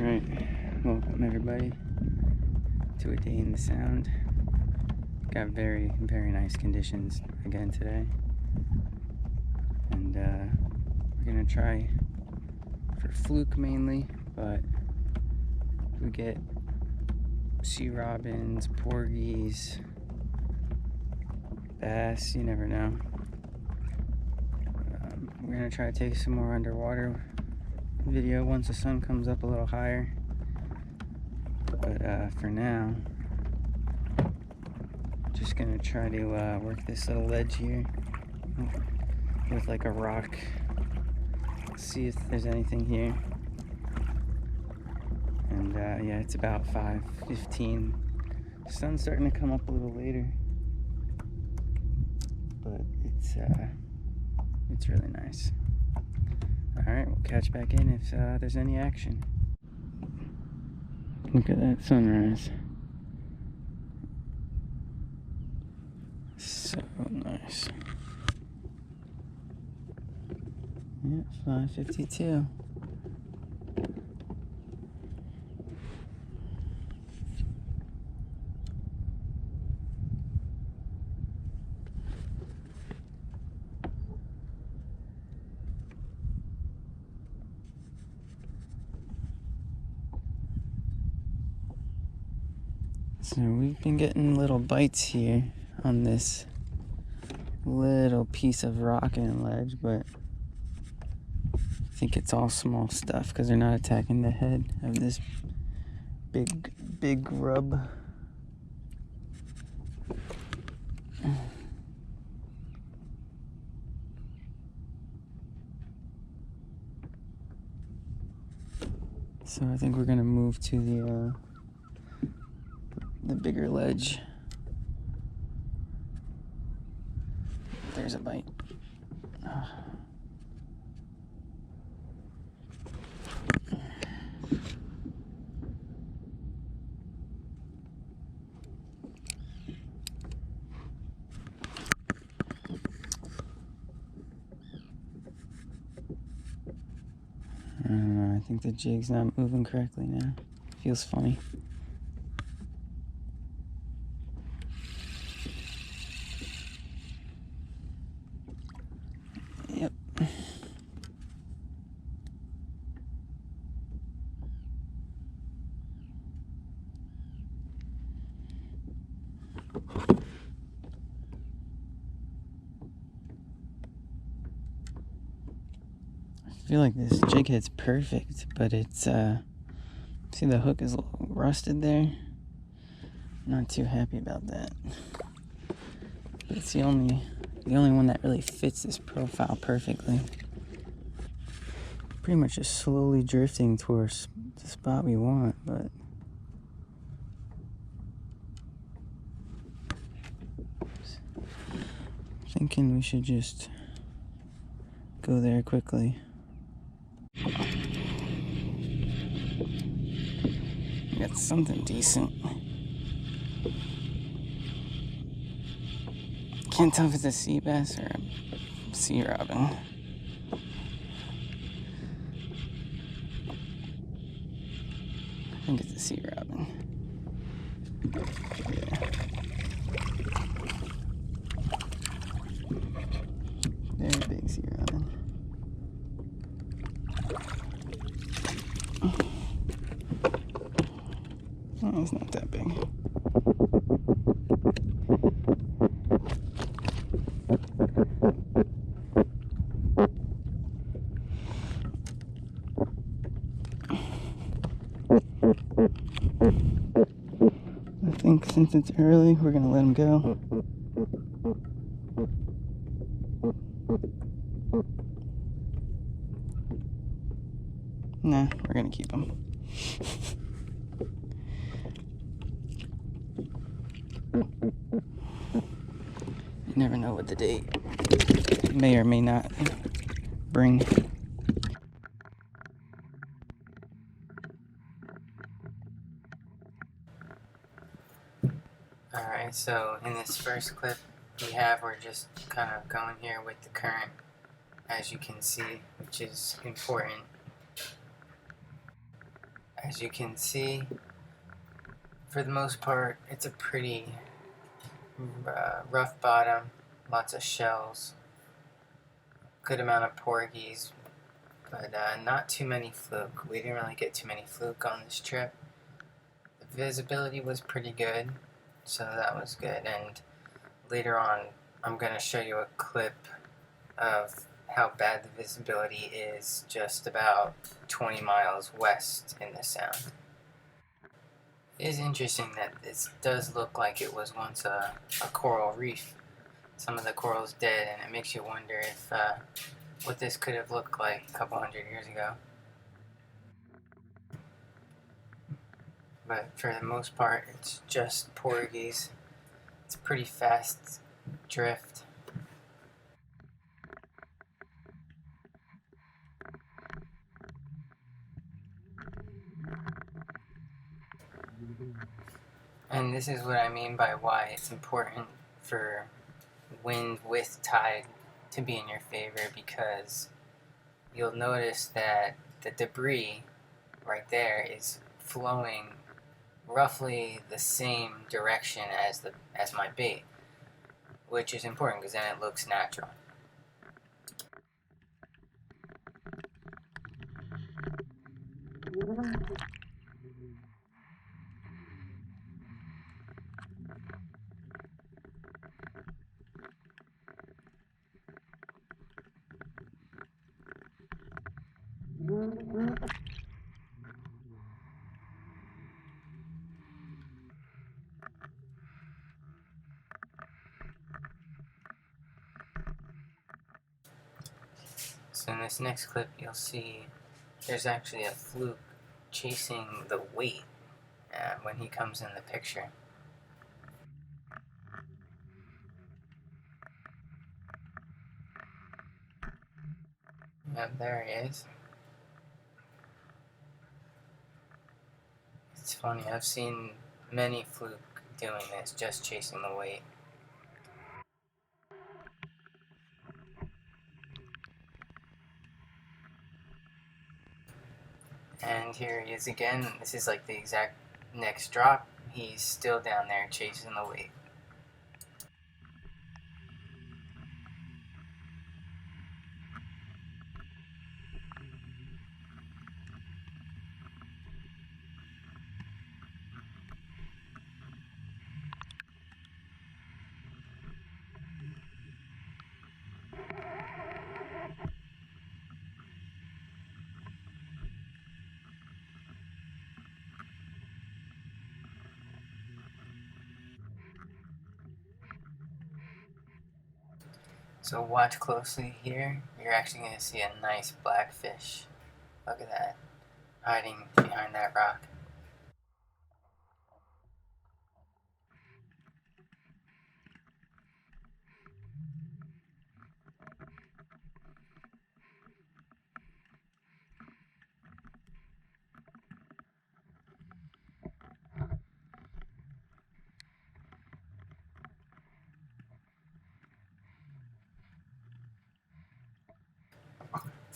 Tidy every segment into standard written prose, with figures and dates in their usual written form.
Alright, welcome everybody to a day in the Sound. Got very nice conditions again today. And we're gonna try for fluke mainly, but we get sea robins, porgies, bass, you never know. We're gonna try to take some more underwater video once the sun comes up a little higher, but for now just gonna try to work this little ledge here with like a rock, see if there's anything here. And yeah, it's about 5:15. Sun's starting to come up a little later, but it's really nice. Alright, we'll catch back in if there's any action. Look at that sunrise. So nice. Yeah, 5:52. So we've been getting little bites here on this little piece of rock and ledge, but I think it's all small stuff because they're not attacking the head of this big grub. So I think we're gonna move to the bigger ledge. There's a bite. I don't know, I think the jig's not moving correctly now. Feels funny. Yep. I feel like this jig head's perfect, but it's see the hook is a little rusted there. Not too happy about that. But it's the only one that really fits this profile perfectly. Pretty much just slowly drifting towards the spot we want, but thinking we should just go there quickly. Got something decent. Can't tell if it's a sea bass or a sea robin. I think it's a sea robin. Yeah. Very big sea robin. Oh, it's not that big. I think since it's early, we're gonna let him go. Nah, we're gonna keep him. You never know what the day may or may not bring. Alright, so in this first clip we're just kind of going here with the current, as you can see, which is important. As you can see, for the most part, it's a pretty rough bottom, lots of shells, good amount of porgies, but not too many fluke. We didn't really get too many fluke on this trip. The visibility was pretty good, so that was good. And later on, I'm going to show you a clip of how bad the visibility is just about 20 miles west in the sound. It is interesting that this does look like it was once a coral reef. Some of the coral's dead, and it makes you wonder if what this could have looked like a couple hundred years ago. But for the most part, it's just porgies. It's a pretty fast drift. And this is what I mean by why it's important for wind with tide to be in your favor, because you'll notice that the debris right there is flowing roughly the same direction as my bait, which is important because then it looks natural. So in this next clip, you'll see there's actually a fluke chasing the weight when he comes in the picture. Yep, there he is. It's funny, I've seen many fluke doing this, just chasing the weight. And here he is again. This is like the exact next drop. He's still down there chasing the weight. So watch closely here. You're actually going to see a nice black fish. Look at that, hiding behind that rock.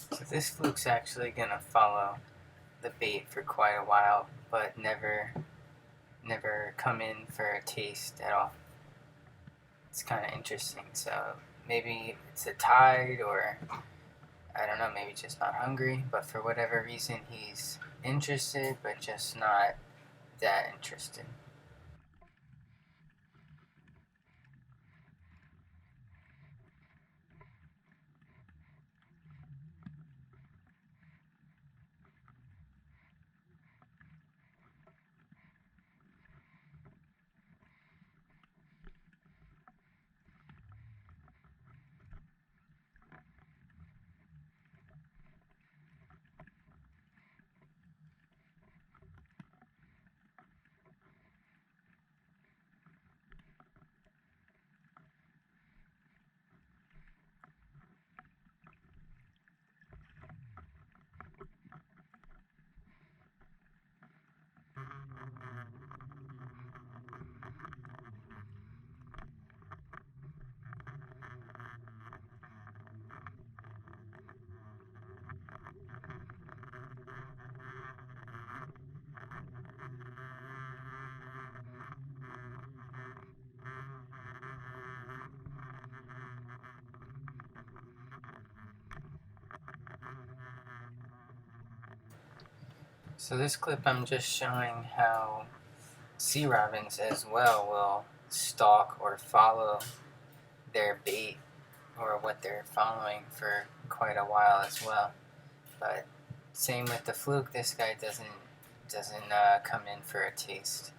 So this fluke's actually going to follow the bait for quite a while, but never come in for a taste at all. It's kind of interesting. So maybe it's a tide, or I don't know, maybe just not hungry, but for whatever reason he's interested, but just not that interested. So this clip I'm just showing how sea robins as well will stalk or follow their bait or what they're following for quite a while as well. But same with the fluke, this guy doesn't come in for a taste.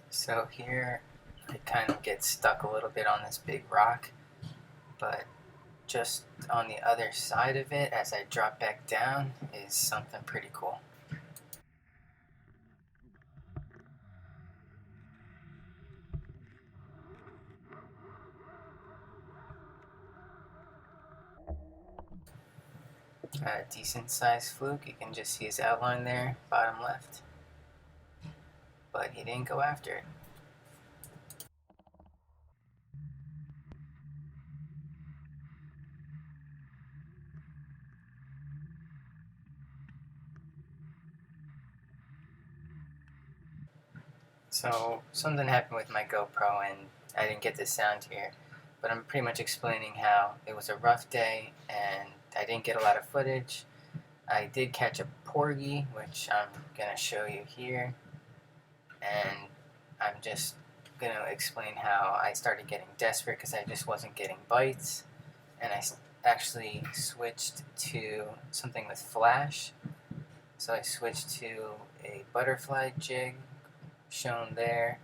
So here it kind of gets stuck a little bit on this big rock, but just on the other side of it as I drop back down is something pretty cool. A decent sized fluke, you can just see his outline there, bottom left, but he didn't go after it. So something happened with my GoPro and I didn't get the sound here, but I'm pretty much explaining how it was a rough day and I didn't get a lot of footage. I did catch a porgy, which I'm going to show you here, and I'm just going to explain how I started getting desperate because I just wasn't getting bites, and I actually switched to something with flash. So I switched to a butterfly jig shown there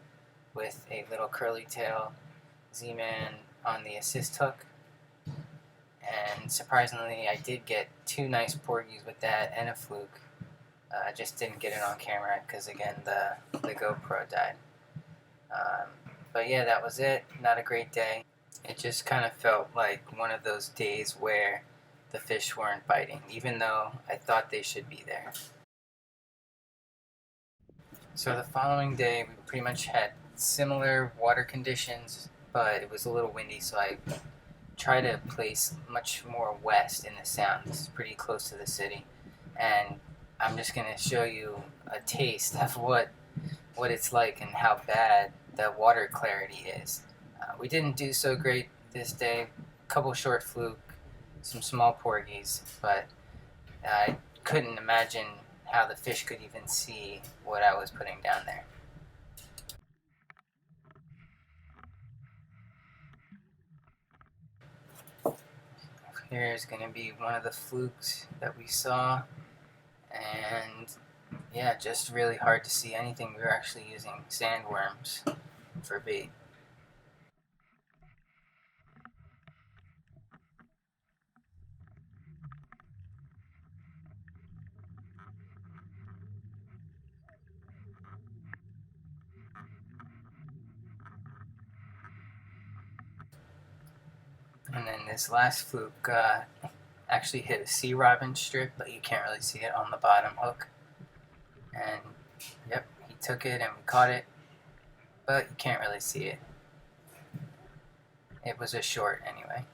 with a little curly tail Z-Man on the assist hook. And surprisingly, I did get two nice porgies with that and a fluke. I just didn't get it on camera because, again, the GoPro died. But yeah, that was it. Not a great day. It just kind of felt like one of those days where the fish weren't biting, even though I thought they should be there. So the following day, we pretty much had similar water conditions, but it was a little windy, so I tried to place much more west in the sound. This is pretty close to the city, and I'm just going to show you a taste of what it's like and how bad the water clarity is. We didn't do so great this day. A couple short fluke, some small porgies, but I couldn't imagine how the fish could even see what I was putting down there. Here's going to be one of the flukes that we saw, and yeah, just really hard to see anything. We were actually using sandworms for bait. And then this last fluke actually hit a sea robin strip, but you can't really see it on the bottom hook. And yep, he took it and we caught it, but you can't really see it. It was a short anyway.